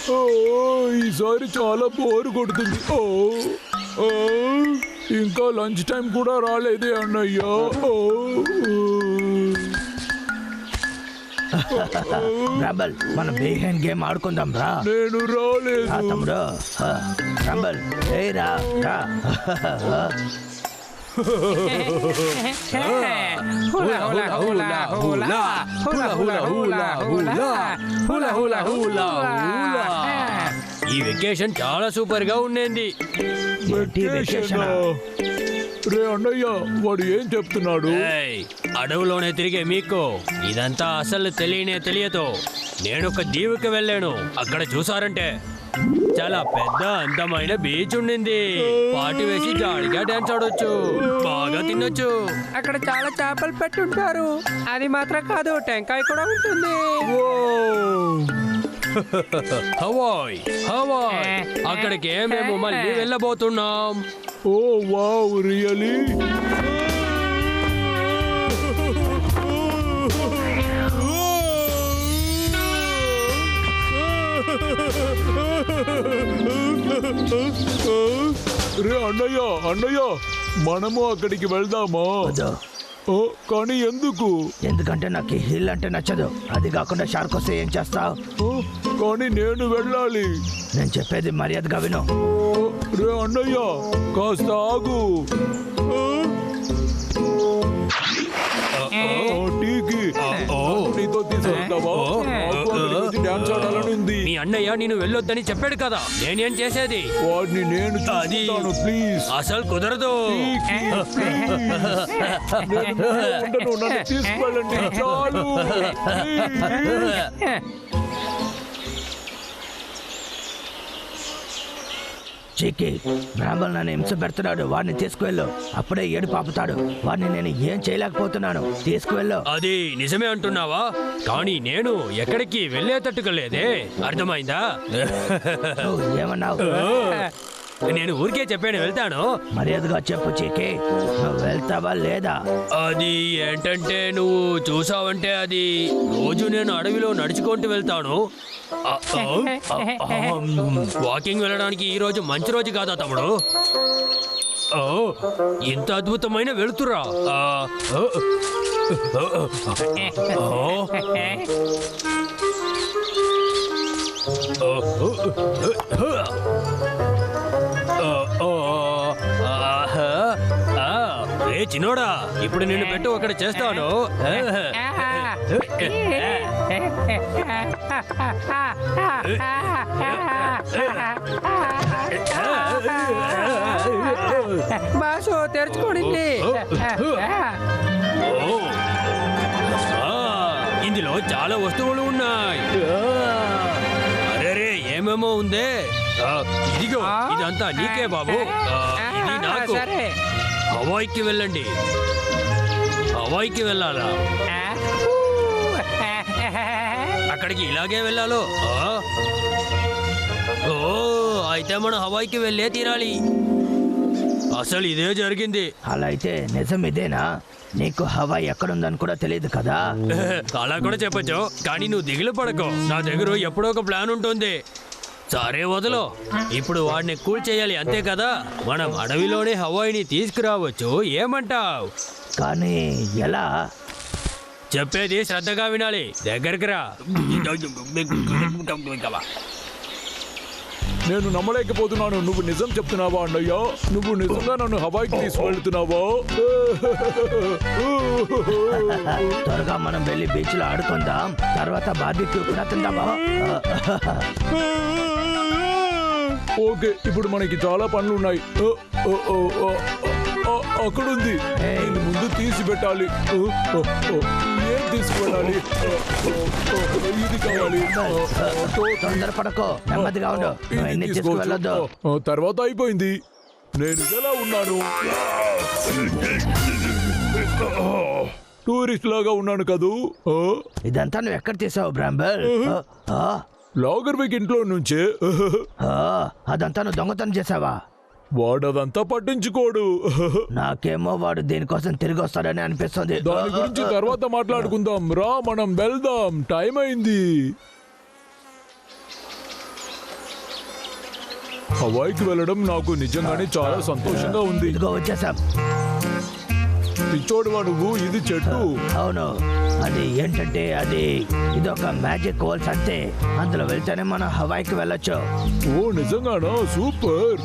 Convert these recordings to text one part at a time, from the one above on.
ఈసారి చాలా బోరు కొడుతుంది. ఇంకా లంచ్ టైం కూడా రాలేదే అన్నయ్య. రంబల్, మనం బిహైండ్ గేమ్ ఆడుకుందాం రా. నేను రాలేదు తమ్ముడు. రంబల్, రా రా. ఈ వెకేషన్ చాలా సూపర్ గా ఉండేది. రే అన్నయ్య, వాడు ఏం చెప్తున్నాడు? అడవులోనే తిరిగే మీకు ఇదంతా అసలు తెలియదు. నేను ఒక దీవుకి వెళ్ళాను. అక్కడ చూసారంటే చాలా పెద్ద అందమైన బీచ్ ఉండింది. పార్టీ వేసి జాడిగా డాన్స్ ఆడొచ్చు, బాగా తినొచ్చు. అక్కడ చాలా చేపలు పెట్టుంటారు. అది మాత్రం కాదు, టెంకాయ కూడా ఉంటుంది. హవాయ్ హవాయ్, అక్కడికి మేము మళ్ళీ వెళ్ళబోతున్నాం. ఓ వావ్, రియలీ? రే అన్నయ్య, మనము అక్కడికి వెళ్దామా? కానీ ఎందుకు? ఎందుకంటే నాకు హిల్ అంటే నచ్చదు. అది కాకుండా షార్క్ వస్తే ఏం చేస్తావు? కానీ నేను వెళ్ళాలి. నేను చెప్పేది మర్యాదగా విను. రే అన్నయ్య, కాస్త ఆగు. నీతో తీసుకెళ్తావా? డాన్స్ ఆడాలని ఉంది. మీ అన్నయ్య నేను వెళ్ళొద్దని చెప్పాడు కదా, నేనేం చేసేది? వాడిని నేను చూస్తాను, ప్లీజ్. అసలు కుదరదు. నన్ను తీసుకెళ్ళండి చాలు. చీకి, బ్రాహ్మణ్ నన్ను హింస పెడుతున్నాడు. వాడిని తీసుకువెళ్ళు. అప్పుడే ఏడు పాపుతాడు. వాడిని నేను ఏం చేయలేకపోతున్నాను. తీసుకువెళ్ళు. అది నిజమే అంటున్నావా? కానీ నేను ఎక్కడికి వెళ్ళేటట్టుగా లేదే, అర్థమైందా? ఏమన్నావు? నేను ఊరికే చెప్పాను వెళ్తాను. మర్యాదగా చెప్పు చీకి, నువ్వు వెళ్తావా లేదా? అది ఏంటంటే, నువ్వు చూసావంటే అది రోజు నేను అడవిలో నడుచుకుంటూ వెళ్తాను. వాకింగ్ వెళ్ళడానికి ఈ రోజు మంచి రోజు కాదా తమ్ముడు? ఇంత అద్భుతమైన వెళుతురా. రే చిన్నోడా, ఇప్పుడు నేను పెట్టు అక్కడ చేస్తాను. బాసు తెరుచుకోండి. ఇందులో చాలా వస్తువులు ఉన్నాయి. అరే ఏమేమో ఉందే. ఇదిగో, ఇదంతా నీకే బాబు. ఇది నాకు. హవాయికి వెళ్ళండి. హవాయికి వెళ్ళాలా? అక్కడికి ఇలాగే వెళ్ళాలో? ఓ, అయితే మనం హవాయికి వెళ్ళే తీరాలి. అసలు ఇదే జరిగింది. అలా అయితే నిజం ఇదేనా? నీకు హవాయి ఎక్కడుందని కూడా తెలియదు కదా? అలా కూడా చెప్పొచ్చు, కానీ నువ్వు దిగులు పడకో. నా దగ్గర ఎప్పుడో ఒక ప్లాన్ ఉంటుంది. సరే వదలో. ఇప్పుడు వాడిని కూల్ చేయాలి, అంతే కదా? మనం అడవిలోనే హవాయిని తీసుకురావచ్చు. ఏమంటావ్? కానీ ఎలా? చెప్పేది శ్రద్ధగా వినాలి. దగ్గరికి రా. నేను నమ్మలేకపోతున్నాను. నువ్వు నిజం చెప్తున్నావా అన్నయ్య? నువ్వు నిజంగా నన్ను హవాయికి తీసుకెళ్తున్నావా? త్వరగా మనం వెళ్ళి బీచ్ లో ఆడుకుందాం. తర్వాత బార్బిక్యూ కూడా తిందామా? ఓకే, ఇప్పుడు మనకి చాలా పనులు ఉన్నాయి. అక్కడుంది, దీన్ని ముందు తీసి పెట్టాలి. ఏం తీసుకువెళ్ళాలి? ఇది కావాలి. తొందరపడకో, నెమ్మదిగా ఉండు. ఇవన్నీ తీసుకువెళ్ళొద్దు. తర్వాత అయిపోయింది. నేను ఎలా ఉన్నాను? టూరిస్ట్ లాగా ఉన్నాను కదూ. ఇదంతా నువ్వు ఎక్కడ తీసావు బ్రాంబల్? లాగర్విక్ ఇంట్లో నుంచే. అదంతా నువ్వు దొంగతనం చేసావా? వాడదంతా పట్టించుకోడు. నాకేమో వాడు దీనికోసం తిరిగి వస్తాడని అనిపిస్తుంది. దాని గురించి తర్వాత మాట్లాడుకుందాం. రా, మనం వెళ్దాం. టైం అయింది. హవాయికి వెళ్ళడం నాకు నిజంగానే చాలా సంతోషంగా ఉంది. ఇదిగో వచ్చేసాం. పిచ్చోడువా నువ్వు, ఇది చెట్టు. అవును, అది ఏంటంటే ఇది ఒక మ్యాజిక్ హోల్స్ అంతే. అందులో వెళ్తేనే మనం హవాయికి వెళ్ళొచ్చు. ఓ నిజంగానా? సూపర్.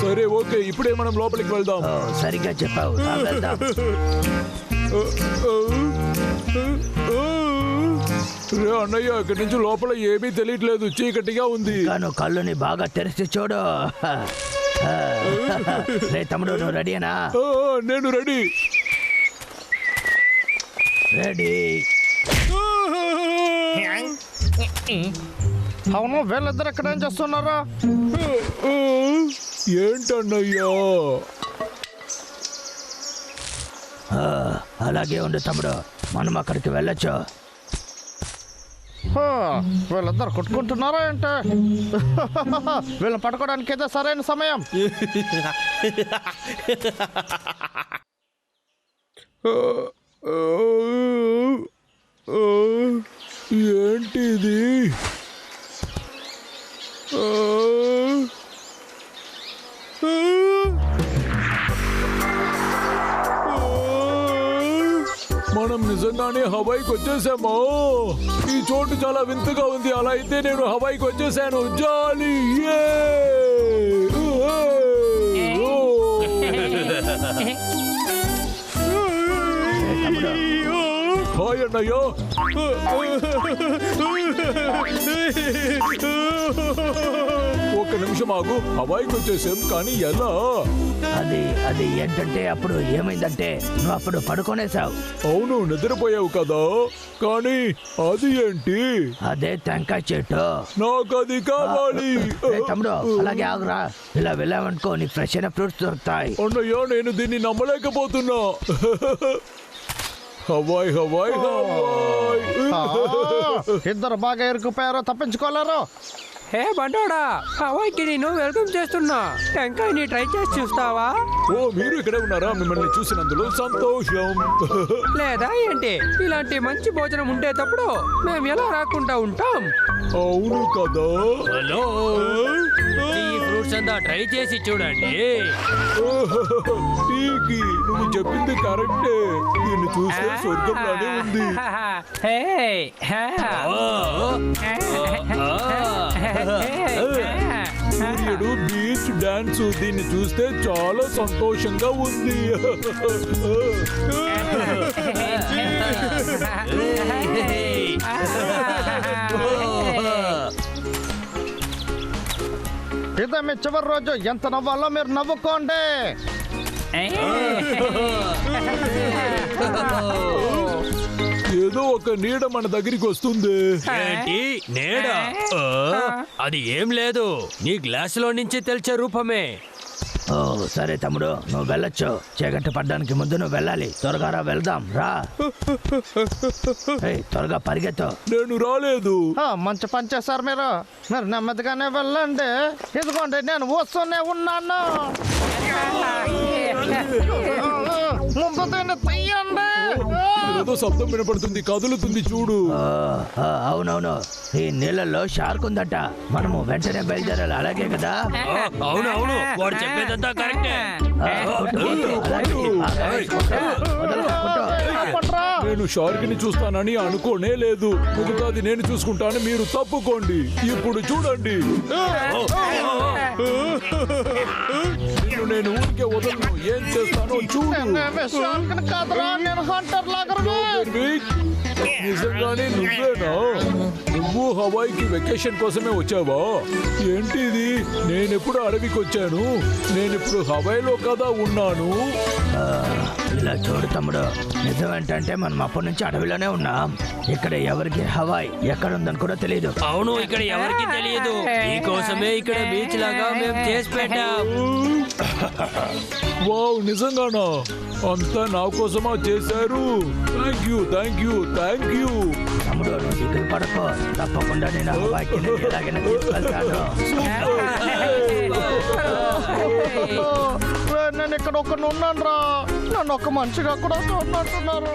సరే ఓకే, ఇప్పుడే మనం లోపలికి వెళ్దాం. ఓ, సరిగ్గా చెప్పావు. వెళ్దాం. రే అన్నయ్య, ఇక్కడి నుంచి లోపల ఏమీ తెలియట్లేదు, చీకటిగా ఉంది. కాను కళ్ళుని బాగా తెరిచి చూడు. రే తమ్ముడు, నువ్వు రెడీనా? నేను రెడీ. రెడీ. అవును, వీళ్ళిద్దరు ఎక్కడ ఏం చేస్తున్నారా? ఏంటన్నయ్యా? అలాగే ఉండు తమ్ముడు, మనం అక్కడికి వెళ్ళొచ్చు. వీళ్ళిద్దరు కొట్టుకుంటున్నారా ఏంటి? వీళ్ళని పట్టుకోవడానికి ఏదో సరైన సమయం. ఏంటిది? మనం నిజంగానే హవాయికి వచ్చేసామా? ఈ చోటు చాలా వింతగా ఉంది. అలా అయితే నేను హవాయికి వచ్చేసాను. జాలీ! హాయ్ అన్నయ్య. ఒక్క నిమిషం ఆగు, హవాయికి వచ్చేసాం, కానీ ఎలా? అది ఏంటంటే అప్పుడు ఏమైందంటే నువ్వు అప్పుడు పడుకోనేసావు. అవును, నిద్రపోయావు కదా, కానీ అది ఏంటి? అదే టెంకాయ చెట్టు. నాకు అది కావాలి. తమ్ముడు అలాగే ఆగురా. ఇలా వెళ్ళామనుకో నీకు ఫ్రెష్ అయిన ఫ్రూట్స్ దొరుకుతాయి. అన్నయ్య, నేను దీన్ని నమ్మలేకపోతున్నా. Hawaii Hawaii Hawaii. ఇద్దరు బాగా ఇరుక్కుపోయారో తప్పించుకోలేరు. హే బండోడా, హవాయికి నేను వెల్కమ్ చేస్తున్నా. టెంకాయని ట్రై చేసి చూస్తావా? ఓ, మీరు ఇక్కడే ఉన్నారా? మిమ్మల్ని చూసినందులో సంతోషం. లేదా ఏంటి? ఇలాంటి మంచి భోజనం ఉండేటప్పుడు మేము ఎలా రాకుండా ఉంటాం? అవును కదా. హలో, ఈ ఫ్రూట్స్ అంతా ట్రై చేసి చూడండి. టీకి నువ్వు చెప్పింది కరెక్టే. దీన్ని చూస్తే స్వర్గంలానే ఉంది. హే, హే. సూర్యుడు, బీచ్, డాన్స్, దీన్ని చూస్తే చాలా సంతోషంగా ఉంది. ఇదే మీ చివరి రోజు. ఎంత నవ్వాలో మీరు నవ్వుకోండి. ఏదో ఒక నీడ మన దగ్గరికి వస్తుంది. ఏంటి నేడా? అది ఏం లేదు, నీ గ్లాసులో నుంచి తెలిసే రూపమే. ఓ సరే తమ్ముడు, నువ్వు వెళ్ళొచ్చు. చీకటి పడ్డానికి ముందు నువ్వు వెళ్ళాలి. త్వరగా రా, వెళ్దాం రా. త్వరగా పరిగెత్తు. నేను రాలేదు. మంచి పని చేశారు మీరు. మీరు నెమ్మదిగానే వెళ్ళండి. ఇదిగోండి, నేను వస్తూనే ఉన్నాను. ముందు దీన్ని తీయండి. ఏదో శబ్దం వినపడుతుంది, కదులుతుంది చూడు. అవునవును, ఈ నీళ్ళల్లో షార్క్ ఉందట. మనము వెంటనే బయలుదేరాలి, అలాగే కదా? అవును అవును, వాడు చెప్పేదంతా కరెక్టే. నేను షార్క్ ని చూస్తానని అనుకోనే లేదు. మిగతాది నేను చూసుకుంటాను, మీరు తప్పుకోండి. ఇప్పుడు చూడండి, నేను ఊరికే వదలను. ఏం చేస్తానో చూడు. నేను హంటర్ లాగరనే. నిజంగానే నువ్వేనా? నువ్వు హవాయికి వెకేషన్ కోసమే వచ్చావా? ఏంటి ఇది? నేనెప్పుడు అడవికి వచ్చాను? నేనిప్పుడు హవాయిలో కదా ఉన్నాను. ఇలా చూడు తమ్ముడు, నిజమేంటంటే మనం అప్పటి నుంచి అడవిలోనే ఉన్నాం. ఇక్కడ ఎవరికి హవాయ్ ఎక్కడ ఉందని కూడా తెలియదు. అవును, ఇక్కడ ఎవరికి తెలియదు. నీకోసమే ఇక్కడ బీచ్ లాగా మేము చేసి పెట్టాం. వావ్, నిజంగానా? అంతా నా కోసమా చేశారు? Thank you, thank you, thank you. తమ్ముడు నువ్వు దిగులు పడకో, తప్పకుండా నేను హవాయికి ఎలాగైనా తీసుకెళ్తాను. నేను ఇక్కడ ఒక ఉన్నాను రా. నన్ను ఒక మనిషిగా కూడా చూడమంటున్నారు.